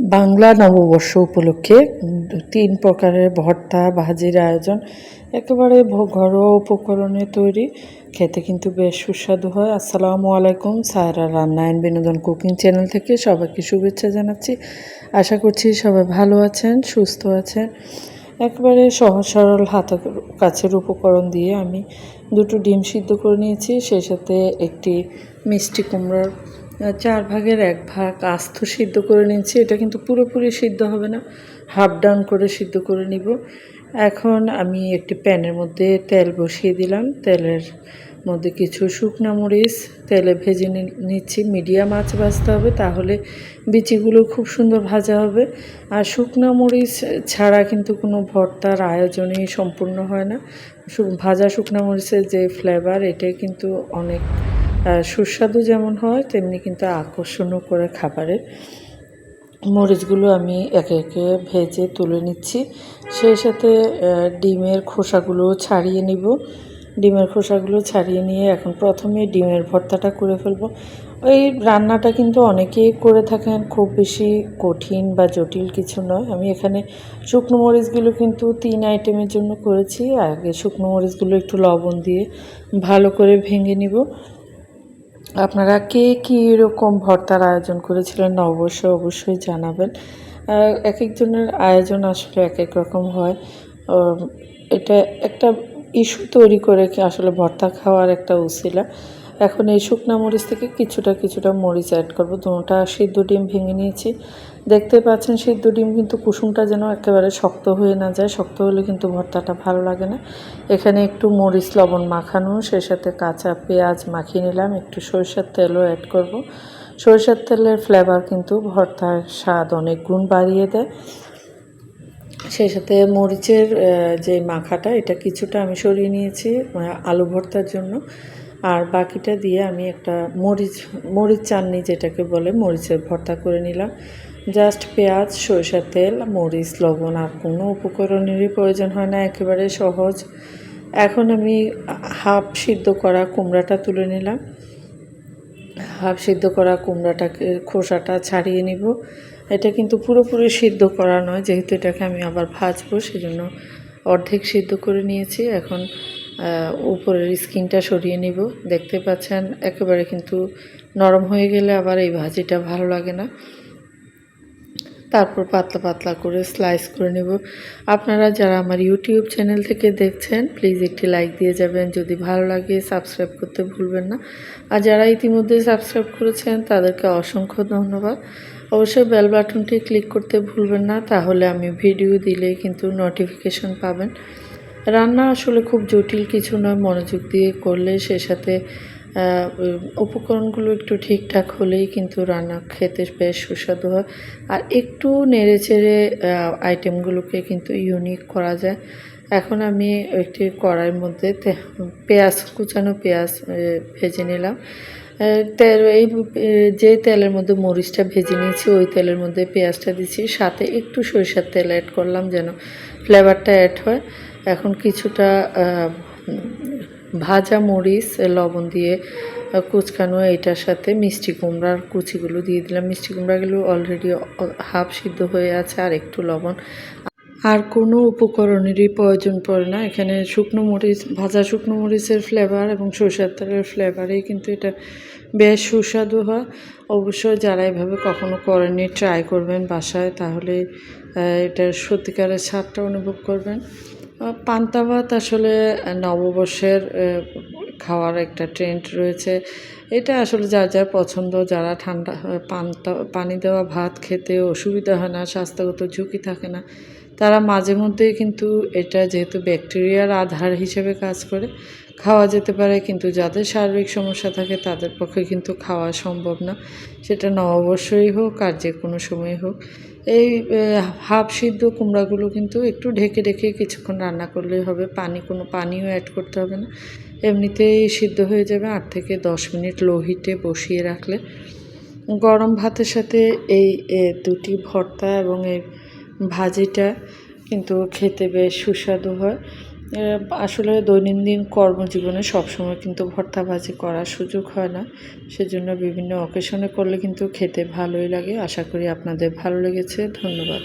বাংলা নববর্ষ উপলক্ষে ৩ প্রকারের ভর্তা ভাজির আয়োজন। একেবারে ঘরোয়া উপকরণে তৈরি, খেতে কিন্তু বেশ সুস্বাদু হয়। আসসালামু আলাইকুম, সায়রা রান্না অ্যান্ড বিনোদন কুকিং চ্যানেল থেকে সবাইকে শুভেচ্ছা জানাচ্ছি। আশা করছি সবাই ভালো আছেন, সুস্থ আছেন। একেবারে সহজ সরল হাতের কাছের উপকরণ দিয়ে আমি 2টো ডিম সিদ্ধ করে নিয়েছি, সেই সাথে একটি মিষ্টি কুমড়োর 4 ভাগের 1 ভাগ আস্ত সিদ্ধ করে নিয়েছি। এটা কিন্তু পুরোপুরি সিদ্ধ হবে না, হাফ ডাউন করে সিদ্ধ করে নিব। এখন আমি একটি প্যানের মধ্যে তেল বসিয়ে দিলাম। তেলের মধ্যে কিছু শুকনা মরিচ তেলে ভেজে নিচ্ছি। মিডিয়াম আঁচে ভাজতে হবে, তাহলে বিচিগুলো খুব সুন্দর ভাজা হবে। আর শুকনা মরিচ ছাড়া কিন্তু কোনো ভর্তার আয়োজনই সম্পূর্ণ হয় না। ভাজা শুকনা মরিচের যে ফ্লেভার, এটাই কিন্তু অনেক সুস্বাদু যেমন হয়, তেমনি কিন্তু আকর্ষণও করে খাবারের। মরিচগুলো আমি একে একে ভেজে তুলে নিচ্ছি, সেই সাথে ডিমের খোসাগুলো ছাড়িয়ে নিব। ডিমের খোসাগুলো ছাড়িয়ে নিয়ে এখন প্রথমে ডিমের ভর্তাটা করে ফেলবো। এই রান্নাটা কিন্তু অনেকেই করে থাকেন, খুব বেশি কঠিন বা জটিল কিছু নয়। আমি এখানে শুকনো মরিচগুলো কিন্তু 3 আইটেমের জন্য করেছি। আগে শুকনো মরিচগুলো একটু লবণ দিয়ে ভালো করে ভেঙে নিব। আপনারা কে কী রকম ভর্তার আয়োজন করেছিলেন অবশ্যই জানাবেন। এক একজনের আয়োজন আসলে এক এক রকম হয়। এটা একটা ইস্যু তৈরি করে কি আসলে ভর্তা খাওয়ার একটা উছিলা। এখন এই শুকনা মরিচ থেকে কিছুটা মরিচ অ্যাড করব। দুটোটা সিদ্ধ ডিম ভেঙে নিয়েছি, দেখতে পাচ্ছেন। সিদ্ধ ডিম কিন্তু কুসুমটা যেন একেবারে শক্ত হয়ে না যায়, শক্ত হলে কিন্তু ভর্তাটা ভালো লাগে না। এখানে একটু মরিচ লবণ মাখানো, সেই সাথে কাঁচা পেঁয়াজ মাখিয়ে নিলাম। একটু সরিষার তেলও অ্যাড করব। সরিষার তেলের ফ্লেভার কিন্তু ভর্তার স্বাদ অনেক গুণ বাড়িয়ে দেয়। সেই সাথে মরিচের যে মাখাটা, এটা কিছুটা আমি সরিয়ে নিয়েছি আলু ভর্তার জন্য। আর বাকিটা দিয়ে আমি একটা মরিচ চাটনি যেটাকে বলে, মরিচের ভর্তা করে নিলাম। জাস্ট পেঁয়াজ, সরিষার তেল, মরিচ, লবণ, আর কোনো উপকরণেরই প্রয়োজন হয় না, একেবারে সহজ। এখন আমি হাফ সিদ্ধ করা কুমড়াটা তুলে নিলাম। হাফ সিদ্ধ করা কুমড়াটাকে খোসাটা ছাড়িয়ে নিব। এটা কিন্তু পুরোপুরি সিদ্ধ করা নয়, যেহেতু এটাকে আমি আবার ভাজবো, সেজন্য অর্ধেক সিদ্ধ করে নিয়েছি। এখন উপরের স্কিনটা সরিয়ে নিব। দেখতে পাচ্ছেন একেবারে কিন্তু নরম হয়ে গেলে আবার এই ভাজিটা ভালো লাগে না। তারপর পাতলা করে স্লাইস করে নেব। আপনারা যারা আমার ইউটিউব চ্যানেল থেকে দেখছেন, প্লিজ একটি লাইক দিয়ে যাবেন। যদি ভালো লাগে সাবস্ক্রাইব করতে ভুলবেন না। আর যারা ইতিমধ্যে সাবস্ক্রাইব করেছেন তাদেরকে অসংখ্য ধন্যবাদ। অবশ্যই বেল বাটনটি ক্লিক করতে ভুলবেন না, তাহলে আমি ভিডিও দিলেই কিন্তু নোটিফিকেশন পাবেন। রান্না আসলে খুব জটিল কিছু নয়, মনোযোগ দিয়ে করলে, সে সাথে উপকরণগুলো একটু ঠিকঠাক হলেই কিন্তু রান্না খেতে বেশ সুস্বাদু হয়। আর একটু নেড়েচেড়ে আইটেমগুলোকে কিন্তু ইউনিক করা যায়। এখন আমি একটি কড়াইয়ের মধ্যে কুচানো পেঁয়াজ ভেজে নিলাম। যে তেলের মধ্যে মরিচটা ভেজে নিয়েছি, ওই তেলের মধ্যে পেঁয়াজটা দিচ্ছি, সাথে একটু সরিষার তেল অ্যাড করলাম যেন ফ্লেভারটা অ্যাড হয়। এখন কিছুটা ভাজা মরিচ লবণ দিয়ে কুচকানো, এটার সাথে মিষ্টি কুমড়ার কুচিগুলো দিয়ে দিলাম। মিষ্টি কুমড়াগুলো অলরেডি হাফ সিদ্ধ হয়ে আছে, আর একটু লবণ। আর কোনো উপকরণেরই প্রয়োজন পড়ে না। এখানে ভাজা শুকনো মরিচের ফ্লেভার এবং সরিষার তেলের ফ্লেভারেই কিন্তু এটা বেশ সুস্বাদু হয়। অবশ্যই যারা এভাবে কখনো করেননি, ট্রাই করবেন বাসায়, তাহলে এটার সত্যিকারের স্বাদটা অনুভব করবেন। পান্তা ভাত আসলে নববর্ষের খাওয়ার একটা ট্রেন্ড রয়েছে। এটা আসলে যার যার পছন্দ। যারা ঠান্ডা পানি দেওয়া ভাত খেতে অসুবিধা হয় না, স্বাস্থ্যগত ঝুঁকি থাকে না, তারা মাঝে মধ্যেই কিন্তু এটা, যেহেতু ব্যাকটেরিয়ার আধার হিসেবে কাজ করে, খাওয়া যেতে পারে। কিন্তু যাদের শারীরিক সমস্যা থাকে তাদের পক্ষে কিন্তু খাওয়া সম্ভব না, সেটা নববর্ষই হোক আর যে কোনো সময় হোক। এই হাফ সিদ্ধ কুমড়াগুলো কিন্তু একটু ঢেকে কিছুক্ষণ রান্না করলেই হবে। কোনো পানিও অ্যাড করতে হবে না, এমনিতেই সিদ্ধ হয়ে যাবে। 8 থেকে 10 মিনিট লো হিটে বসিয়ে রাখলে গরম ভাতের সাথে এই দুটি ভর্তা এবং এই ভাজিটা কিন্তু খেতে বেশ সুস্বাদু হয়। আসলে দৈনন্দিন কর্মজীবনে সবসময় কিন্তু ভর্তা ভাজি করার সুযোগ হয় না, সেজন্য বিভিন্ন অকেশনে করলে কিন্তু খেতে ভালোই লাগে। আশা করি আপনাদের ভালো লেগেছে। ধন্যবাদ।